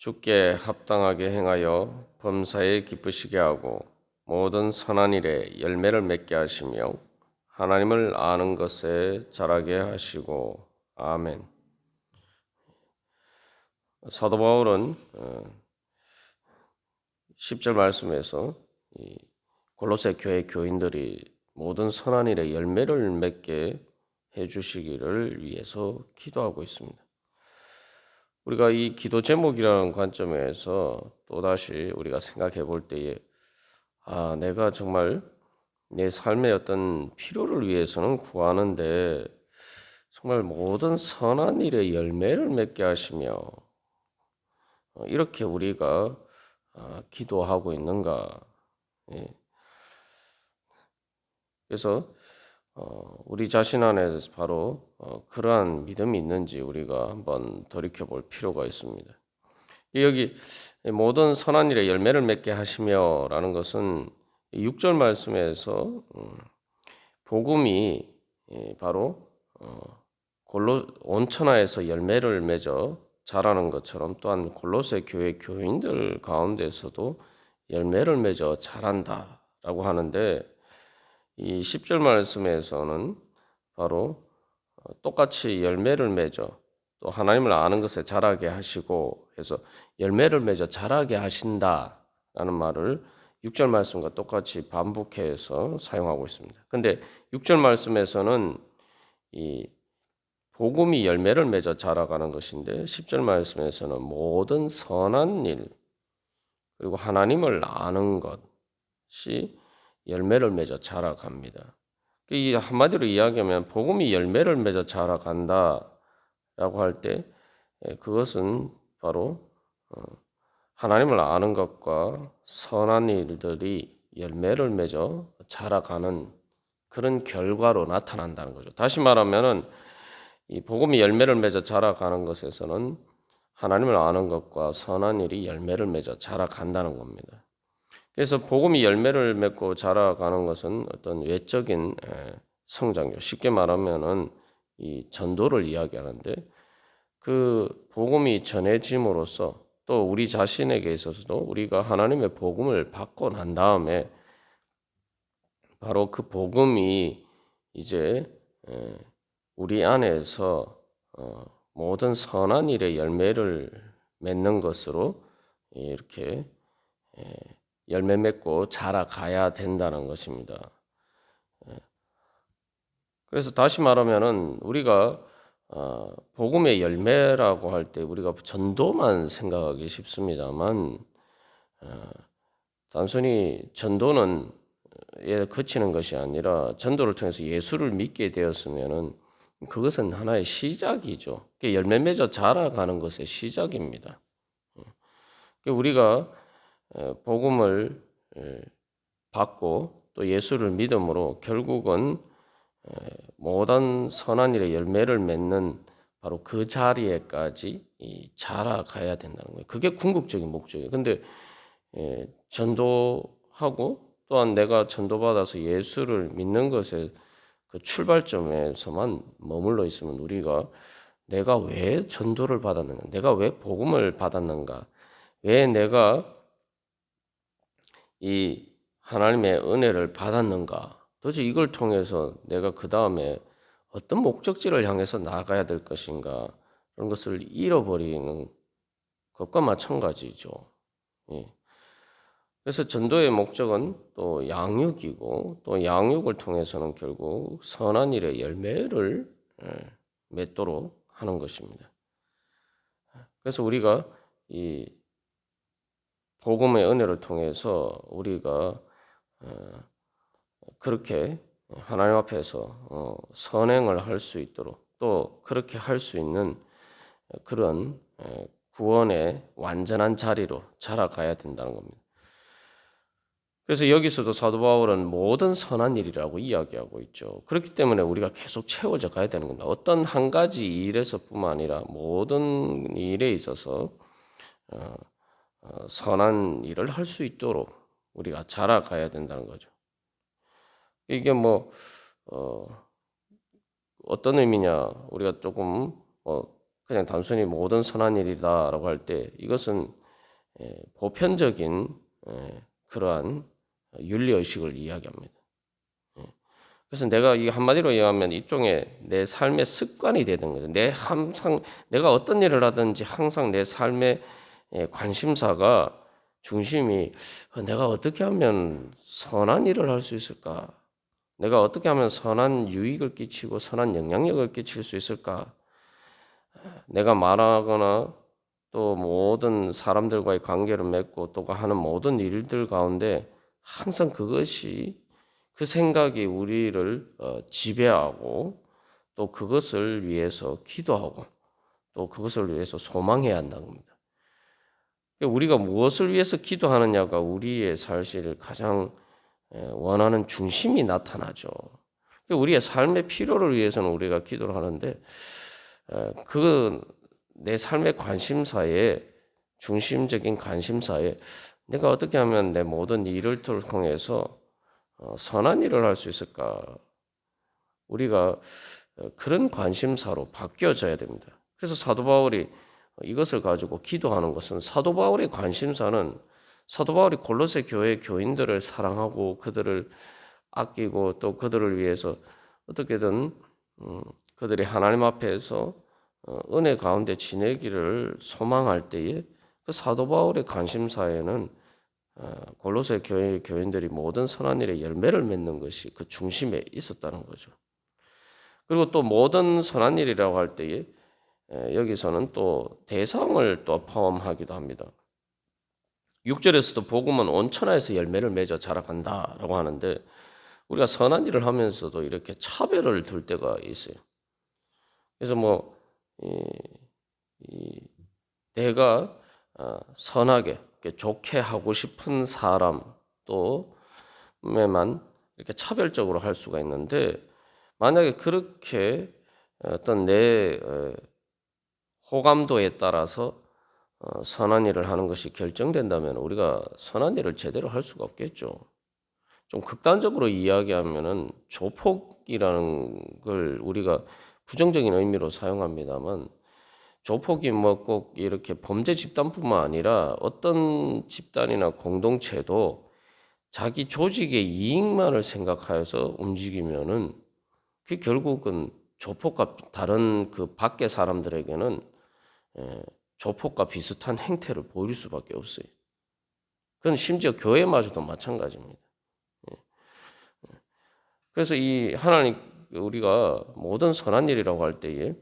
주께 합당하게 행하여 범사에 기쁘시게 하고 모든 선한 일에 열매를 맺게 하시며 하나님을 아는 것에 자라게 하시고 아멘. 사도 바울은 10절 말씀에서 이 골로새 교회 교인들이 모든 선한 일에 열매를 맺게 해주시기를 위해서 기도하고 있습니다. 우리가 이 기도 제목이라는 관점에서 또다시 우리가 생각해 볼 때에 내가 정말 내 삶의 어떤 필요를 위해서는 구하는데 정말 모든 선한 일에 열매를 맺게 하시며 이렇게 우리가 기도하고 있는가. 예. 그래서 우리 자신 안에서 바로 그러한 믿음이 있는지 우리가 한번 돌이켜볼 필요가 있습니다. 여기 모든 선한 일에 열매를 맺게 하시며라는 것은 6절 말씀에서 복음이 바로 골로 온천하에서 열매를 맺어 자라는 것처럼 또한 골로새 교회 교인들 가운데서도 열매를 맺어 자란다라고 하는데 이 10절 말씀에서는 바로 똑같이 열매를 맺어 또 하나님을 아는 것에 자라게 하시고 해서 열매를 맺어 자라게 하신다라는 말을 6절 말씀과 똑같이 반복해서 사용하고 있습니다. 근데 6절 말씀에서는 이 복음이 열매를 맺어 자라가는 것인데 10절 말씀에서는 모든 선한 일 그리고 하나님을 아는 것이 열매를 맺어 자라갑니다. 이 한마디로 이야기하면 복음이 열매를 맺어 자라간다라고 할 때 그것은 바로 하나님을 아는 것과 선한 일들이 열매를 맺어 자라가는 그런 결과로 나타난다는 거죠. 다시 말하면은 이 복음이 열매를 맺어 자라가는 것에서는 하나님을 아는 것과 선한 일이 열매를 맺어 자라간다는 겁니다. 그래서 복음이 열매를 맺고 자라가는 것은 어떤 외적인 성장이죠. 쉽게 말하면은 이 전도를 이야기하는데 그 복음이 전해짐으로써 또 우리 자신에게 있어서도 우리가 하나님의 복음을 받고 난 다음에 바로 그 복음이 이제 우리 안에서 모든 선한 일의 열매를 맺는 것으로 이렇게 열매 맺고 자라가야 된다는 것입니다. 그래서 다시 말하면은 우리가 복음의 열매라고 할 때 우리가 전도만 생각하기 쉽습니다만 단순히 전도는 그치는 것이 아니라 전도를 통해서 예수를 믿게 되었으면은 그것은 하나의 시작이죠. 열매 맺어 자라가는 것의 시작입니다. 우리가 복음을 받고 또 예수를 믿음으로 결국은 모든 선한 일의 열매를 맺는 바로 그 자리에까지 자라가야 된다는 거예요. 그게 궁극적인 목적이에요. 근데 전도하고 또한 내가 전도받아서 예수를 믿는 것에 그 출발점에서만 머물러 있으면 우리가 내가 왜 전도를 받았는가? 내가 왜 복음을 받았는가? 왜 내가 이 하나님의 은혜를 받았는가? 도대체 이걸 통해서 내가 그 다음에 어떤 목적지를 향해서 나아가야 될 것인가? 그런 것을 잃어버리는 것과 마찬가지죠. 예. 그래서 전도의 목적은 또 양육이고 또 양육을 통해서는 결국 선한 일의 열매를 맺도록 하는 것입니다. 그래서 우리가 이 복음의 은혜를 통해서 우리가 그렇게 하나님 앞에서 선행을 할 수 있도록 또 그렇게 할 수 있는 그런 구원의 완전한 자리로 자라가야 된다는 겁니다. 그래서 여기서도 사도 바울은 모든 선한 일이라고 이야기하고 있죠. 그렇기 때문에 우리가 계속 채워져 가야 되는 겁니다. 어떤 한 가지 일에서뿐만 아니라 모든 일에 있어서 선한 일을 할 수 있도록 우리가 자라가야 된다는 거죠. 이게 어떤 의미냐? 우리가 조금 그냥 단순히 모든 선한 일이다라고 할 때 이것은 보편적인 그러한 윤리의식을 이야기합니다. 그래서 내가 이 한마디로 얘기하면 일종의 내 삶의 습관이 되는 거죠. 내가 어떤 일을 하든지 항상 내 삶의 관심사가 중심이 내가 어떻게 하면 선한 일을 할 수 있을까? 내가 어떻게 하면 선한 유익을 끼치고 선한 영향력을 끼칠 수 있을까? 내가 말하거나 또 모든 사람들과의 관계를 맺고 또 하는 모든 일들 가운데 항상 그것이 그 생각이 우리를 지배하고 또 그것을 위해서 기도하고 또 그것을 위해서 소망해야 한다는 겁니다. 우리가 무엇을 위해서 기도하느냐가 우리의 사실 가장 원하는 중심이 나타나죠. 우리의 삶의 필요를 위해서는 우리가 기도를 하는데 그 내 삶의 관심사에 중심적인 관심사에 내가 어떻게 하면 내 모든 일을 통해서 선한 일을 할 수 있을까? 우리가 그런 관심사로 바뀌어져야 됩니다. 그래서 사도 바울이 이것을 가지고 기도하는 것은 사도 바울의 관심사는 사도 바울이 골로새 교회 교인들을 사랑하고 그들을 아끼고 또 그들을 위해서 어떻게든 그들이 하나님 앞에서 은혜 가운데 지내기를 소망할 때에 그 사도 바울의 관심사에는 골로새 교회 교인들이 모든 선한 일에 열매를 맺는 것이 그 중심에 있었다는 거죠. 그리고 또 모든 선한 일이라고 할 때에 여기서는 또 대상을 또 포함하기도 합니다. 6절에서도 복음은 온천하에서 열매를 맺어 자라간다라고 하는데 우리가 선한 일을 하면서도 이렇게 차별을 둘 때가 있어요. 그래서 내가 선하게 좋게 하고 싶은 사람 또에만 이렇게 차별적으로 할 수가 있는데 만약에 그렇게 어떤 내 호감도에 따라서 선한 일을 하는 것이 결정된다면 우리가 선한 일을 제대로 할 수가 없겠죠. 좀 극단적으로 이야기하면은 조폭이라는 걸 우리가 부정적인 의미로 사용합니다만 조폭이 꼭 이렇게 범죄 집단뿐만 아니라 어떤 집단이나 공동체도 자기 조직의 이익만을 생각하여서 움직이면은 그 결국은 조폭과 다른 그 밖의 사람들에게는 조폭과 비슷한 행태를 보일 수밖에 없어요. 그건 심지어 교회마저도 마찬가지입니다. 그래서 이 하나님 우리가 모든 선한 일이라고 할 때에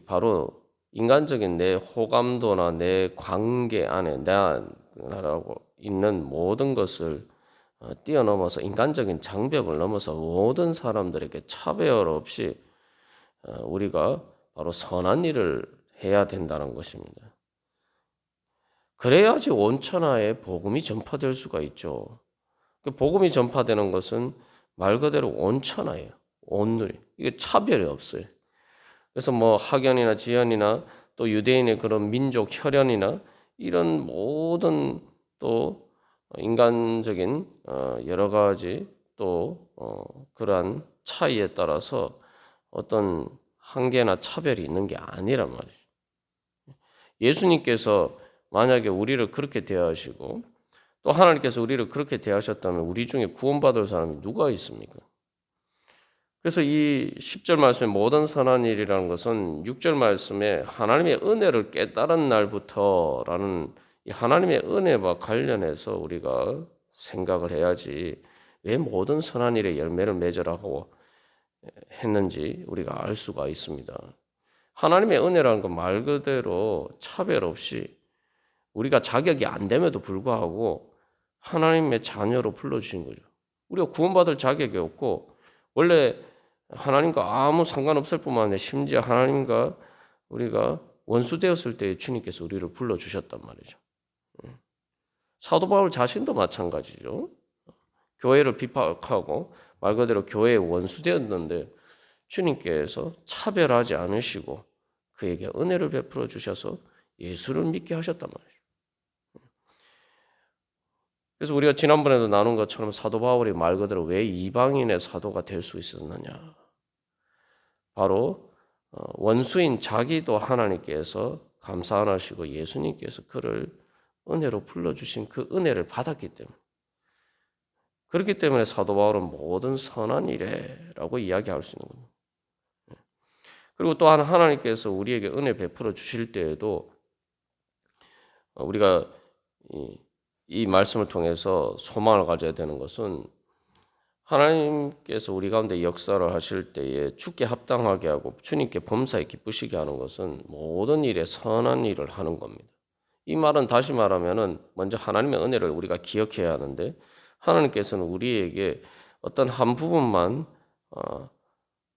바로 인간적인 내 호감도나 내 관계 안에 나라고 있는 모든 것을 뛰어넘어서 인간적인 장벽을 넘어서 모든 사람들에게 차별 없이 우리가 바로 선한 일을 해야 된다는 것입니다. 그래야지 온 천하에 복음이 전파될 수가 있죠. 그 복음이 전파되는 것은 말 그대로 온 천하예요. 온누리. 이게 차별이 없어요. 그래서 학연이나 지연이나 또 유대인의 그런 민족 혈연이나 이런 모든 또 인간적인 여러 가지 또 그러한 차이에 따라서 어떤 한계나 차별이 있는 게 아니란 말이죠. 예수님께서 만약에 우리를 그렇게 대하시고 또 하나님께서 우리를 그렇게 대하셨다면 우리 중에 구원받을 사람이 누가 있습니까? 그래서 이 10절 말씀의 모든 선한 일이라는 것은 6절 말씀에 하나님의 은혜를 깨달은 날부터라는 이 하나님의 은혜와 관련해서 우리가 생각을 해야지 왜 모든 선한 일에 열매를 맺으라고 했는지 우리가 알 수가 있습니다. 하나님의 은혜라는 건 말 그대로 차별 없이 우리가 자격이 안 됨에도 불구하고 하나님의 자녀로 불러주신 거죠. 우리가 구원받을 자격이 없고 원래 하나님과 아무 상관없을 뿐만 아니라 심지어 하나님과 우리가 원수되었을 때 주님께서 우리를 불러주셨단 말이죠. 사도 바울 자신도 마찬가지죠. 교회를 비판하고 말 그대로 교회의 원수되었는데 주님께서 차별하지 않으시고 그에게 은혜를 베풀어 주셔서 예수를 믿게 하셨단 말이죠. 그래서 우리가 지난번에도 나눈 것처럼 사도 바울이 말 그대로 왜 이방인의 사도가 될 수 있었느냐. 바로 원수인 자기도 하나님께서 감사 안 하시고 예수님께서 그를 은혜로 불러주신 그 은혜를 받았기 때문에, 그렇기 때문에 사도 바울은 모든 선한 일에라고 이야기할 수 있는 겁니다. 그리고 또한 하나님께서 우리에게 은혜 베풀어 주실 때에도 우리가 이 말씀을 통해서 소망을 가져야 되는 것은, 하나님께서 우리 가운데 역사를 하실 때에 주께 합당하게 하고 주님께 범사에 기쁘시게 하는 것은 모든 일에 선한 일을 하는 겁니다. 이 말은 다시 말하면은 먼저 하나님의 은혜를 우리가 기억해야 하는데, 하나님께서는 우리에게 어떤 한 부분만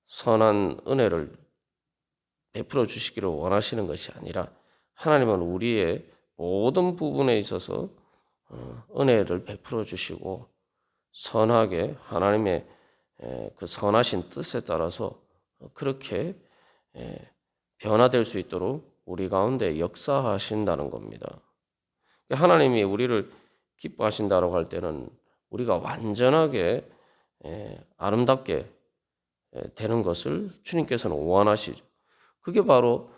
선한 은혜를 베풀어 주시기를 원하시는 것이 아니라, 하나님은 우리의 모든 부분에 있어서 은혜를 베풀어 주시고 선하게 하나님의 그 선하신 뜻에 따라서 그렇게 변화될 수 있도록 우리 가운데 역사하신다는 겁니다. 하나님이 우리를 기뻐하신다고 할 때는 우리가 완전하게 아름답게 되는 것을 주님께서는 원하시죠. 그게 바로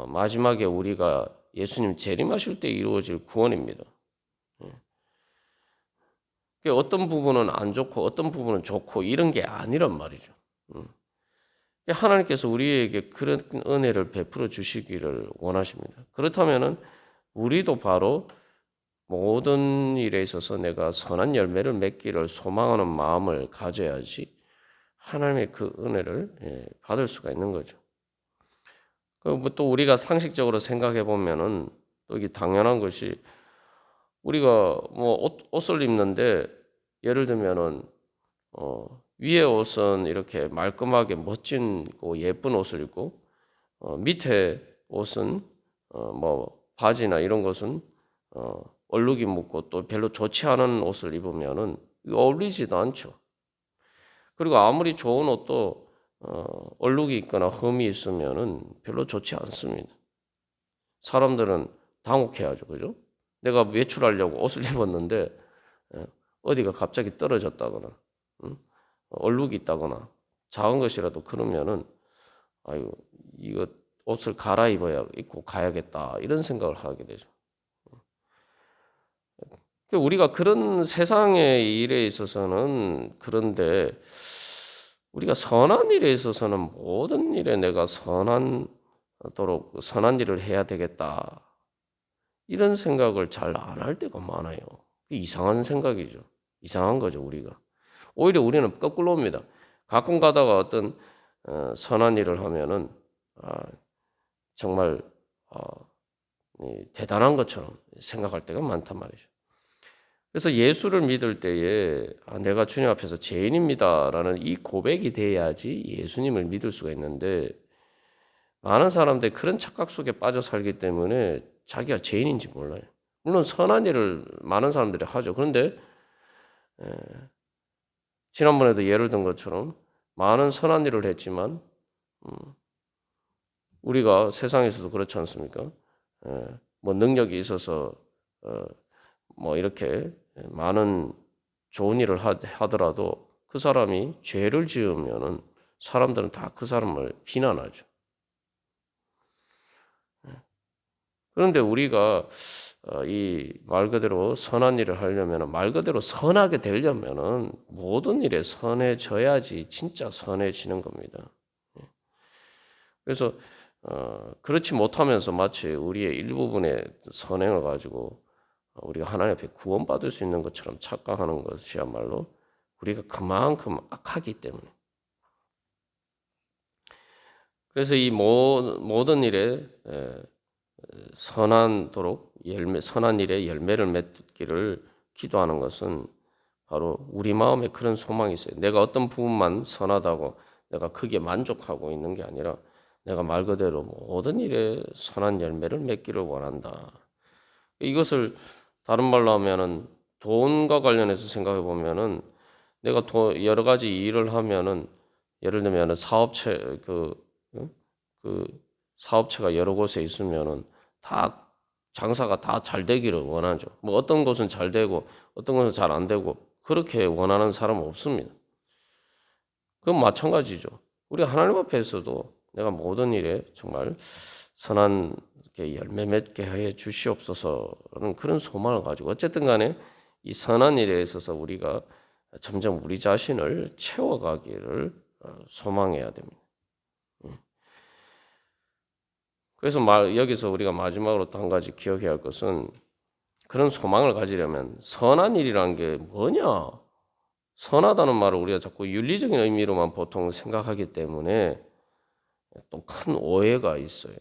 마지막에 우리가 예수님 재림하실 때 이루어질 구원입니다. 어떤 부분은 안 좋고 어떤 부분은 좋고 이런 게 아니란 말이죠. 하나님께서 우리에게 그런 은혜를 베풀어 주시기를 원하십니다. 그렇다면은 우리도 바로 모든 일에 있어서 내가 선한 열매를 맺기를 소망하는 마음을 가져야지 하나님의 그 은혜를 받을 수가 있는 거죠. 또 우리가 상식적으로 생각해 보면은 또 이게 당연한 것이, 우리가 뭐 옷을 입는데 예를 들면은 위에 옷은 이렇게 말끔하게 멋진 예쁜 옷을 입고 밑에 옷은 뭐 바지나 이런 것은 얼룩이 묻고 또 별로 좋지 않은 옷을 입으면은 어울리지도 않죠. 그리고 아무리 좋은 옷도 얼룩이 있거나 흠이 있으면은 별로 좋지 않습니다. 사람들은 당혹해하죠, 그죠? 내가 외출하려고 옷을 입었는데 어디가 갑자기 떨어졌다거나 얼룩이 있다거나 작은 것이라도 그러면은 아유, 이거 옷을 갈아입어야 입고 가야겠다 이런 생각을 하게 되죠. 우리가 그런 세상의 일에 있어서는 그런데, 우리가 선한 일에 있어서는 모든 일에 내가 선하도록 선한 일을 해야 되겠다 이런 생각을 잘 안 할 때가 많아요. 이상한 생각이죠. 이상한 거죠, 우리가. 오히려 우리는 거꾸로입니다. 가끔 가다가 어떤 선한 일을 하면은 정말 대단한 것처럼 생각할 때가 많단 말이죠. 그래서 예수를 믿을 때에 내가 주님 앞에서 죄인입니다라는 이 고백이 돼야지 예수님을 믿을 수가 있는데, 많은 사람들이 그런 착각 속에 빠져 살기 때문에 자기가 죄인인지 몰라요. 물론 선한 일을 많은 사람들이 하죠. 그런데 지난번에도 예를 든 것처럼 많은 선한 일을 했지만 우리가 세상에서도 그렇지 않습니까? 뭐 능력이 있어서 뭐 이렇게 많은 좋은 일을 하더라도 그 사람이 죄를 지으면은 사람들은 다 그 사람을 비난하죠. 그런데 우리가 이 말 그대로 선한 일을 하려면, 말 그대로 선하게 되려면은 모든 일에 선해져야지 진짜 선해지는 겁니다. 그래서 그렇지 못하면서 마치 우리의 일부분의 선행을 가지고 우리가 하나님 앞에 구원받을 수 있는 것처럼 착각하는 것이야말로 우리가 그만큼 악하기 때문에. 그래서 이 모든 일에 선한 일에 열매를 맺기를 기도하는 것은 바로 우리 마음에 그런 소망이 있어요. 내가 어떤 부분만 선하다고 내가 크게 만족하고 있는 게 아니라, 내가 말 그대로 모든 일에 선한 열매를 맺기를 원한다. 이것을 다른 말로 하면은 돈과 관련해서 생각해 보면은, 내가 여러 가지 일을 하면은, 예를 들면 사업체 그 사업체가 여러 곳에 있으면은 다 장사가 다 잘 되기를 원하죠. 뭐 어떤 곳은 잘 되고 어떤 곳은 잘 안 되고 그렇게 원하는 사람은 없습니다. 그건 마찬가지죠. 우리 하나님 앞에서도 내가 모든 일에 정말 선한 열매 맺게 해 주시옵소서라는 그런 소망을 가지고 어쨌든 간에 이 선한 일에 있어서 우리가 점점 우리 자신을 채워가기를 소망해야 됩니다. 그래서 여기서 우리가 마지막으로 또 한 가지 기억해야 할 것은 그런 소망을 가지려면 선한 일이라는 게 뭐냐? 선하다는 말을 우리가 자꾸 윤리적인 의미로만 보통 생각하기 때문에 또 큰 오해가 있어요.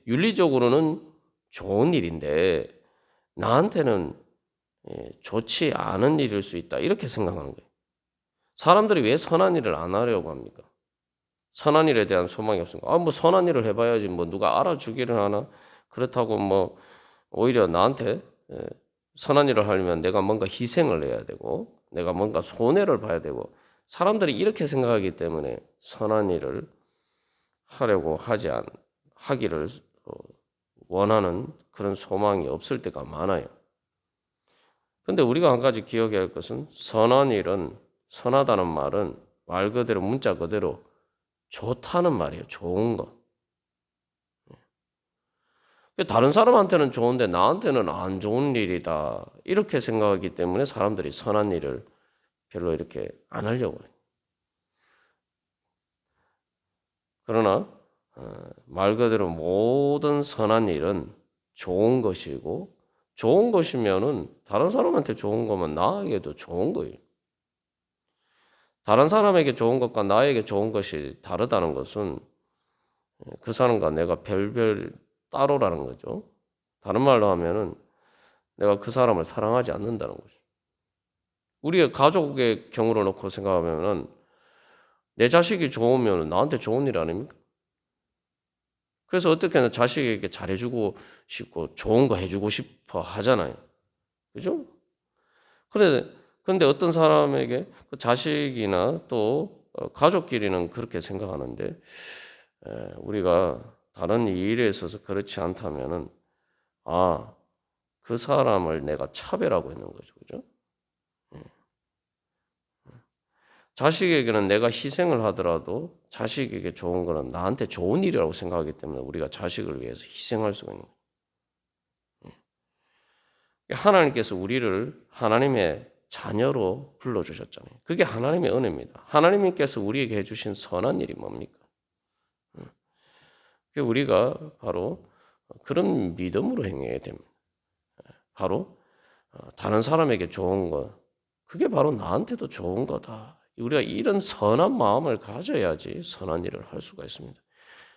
윤리적으로는 좋은 일인데 나한테는 좋지 않은 일일 수 있다. 이렇게 생각하는 거예요. 사람들이 왜 선한 일을 안 하려고 합니까? 선한 일에 대한 소망이 없으니까. 뭐 선한 일을 해봐야지 뭐 누가 알아주기를 하나? 그렇다고 뭐 오히려 나한테 선한 일을 하려면 내가 뭔가 희생을 해야 되고 내가 뭔가 손해를 봐야 되고 사람들이 이렇게 생각하기 때문에 선한 일을 하려고 하기를 원하는 그런 소망이 없을 때가 많아요. 근데 우리가 한 가지 기억해야 할 것은 선한 일은 선하다는 말은 말 그대로 문자 그대로 좋다는 말이에요. 좋은 거. 다른 사람한테는 좋은데 나한테는 안 좋은 일이다. 이렇게 생각하기 때문에 사람들이 선한 일을 별로 이렇게 안 하려고 해요. 그러나 말 그대로 모든 선한 일은 좋은 것이고 좋은 것이면은 다른 사람한테 좋은 거면 나에게도 좋은 거예요. 다른 사람에게 좋은 것과 나에게 좋은 것이 다르다는 것은 그 사람과 내가 별별 따로라는 거죠. 다른 말로 하면은 내가 그 사람을 사랑하지 않는다는 거죠. 우리의 가족의 경우를 놓고 생각하면은 내 자식이 좋으면 나한테 좋은 일 아닙니까? 그래서 어떻게든 자식에게 잘해주고 싶고 좋은 거 해주고 싶어 하잖아요. 그죠? 그런데 어떤 사람에게 그 자식이나 또 가족끼리는 그렇게 생각하는데 우리가 다른 일에 있어서 그렇지 않다면은 그 사람을 내가 차별하고 있는 거죠. 그죠? 자식에게는 내가 희생을 하더라도 자식에게 좋은 거는 나한테 좋은 일이라고 생각하기 때문에 우리가 자식을 위해서 희생할 수가 있는 거예요. 하나님께서 우리를 하나님의 자녀로 불러주셨잖아요. 그게 하나님의 은혜입니다. 하나님께서 우리에게 해주신 선한 일이 뭡니까? 우리가 바로 그런 믿음으로 행해야 됩니다. 바로 다른 사람에게 좋은 것, 그게 바로 나한테도 좋은 거다. 우리가 이런 선한 마음을 가져야지 선한 일을 할 수가 있습니다.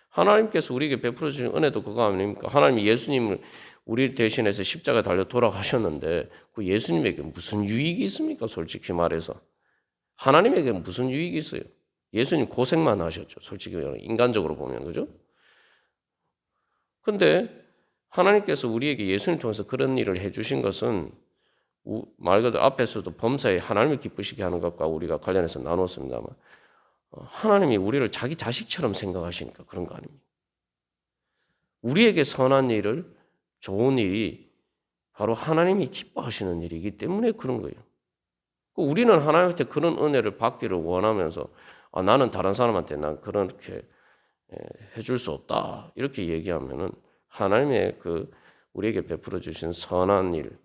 하나님께서 우리에게 베풀어 주신 은혜도 그거 아닙니까? 하나님이 예수님을 우리 대신해서 십자가에 달려 돌아가셨는데 그 예수님에게 무슨 유익이 있습니까? 솔직히 말해서. 하나님에게 무슨 유익이 있어요? 예수님 고생만 하셨죠. 솔직히 인간적으로 보면. 그죠? 근데 하나님께서 우리에게 예수님 통해서 그런 일을 해주신 것은 말 그대로 앞에서도 범사에 하나님을 기쁘시게 하는 것과 우리가 관련해서 나눴습니다만 하나님이 우리를 자기 자식처럼 생각하시니까 그런 거 아닙니까? 우리에게 선한 일을 좋은 일이 바로 하나님이 기뻐하시는 일이기 때문에 그런 거예요. 우리는 하나님한테 그런 은혜를 받기를 원하면서 나는 다른 사람한테 난 그렇게 해줄 수 없다 이렇게 얘기하면은 하나님의 우리에게 베풀어 주신 선한 일,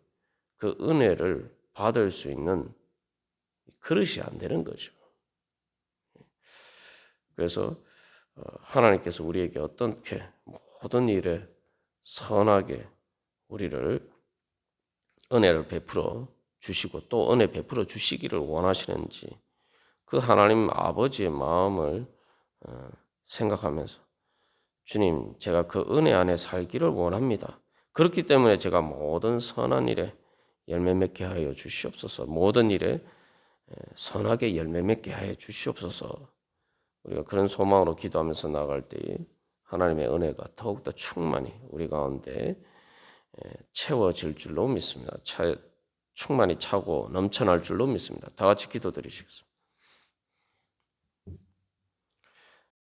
그 은혜를 받을 수 있는 그릇이 안 되는 거죠. 그래서 하나님께서 우리에게 어떻게 모든 일에 선하게 우리를 은혜를 베풀어 주시고 또 은혜 베풀어 주시기를 원하시는지 그 하나님 아버지의 마음을 생각하면서 주님, 제가 그 은혜 안에 살기를 원합니다. 그렇기 때문에 제가 모든 선한 일에 열매 맺게 하여 주시옵소서. 모든 일에 선하게 열매 맺게 하여 주시옵소서. 우리가 그런 소망으로 기도하면서 나갈 때에 하나님의 은혜가 더욱더 충만히 우리 가운데 채워질 줄로 믿습니다. 충만히 차고 넘쳐날 줄로 믿습니다. 다 같이 기도드리시겠습니다.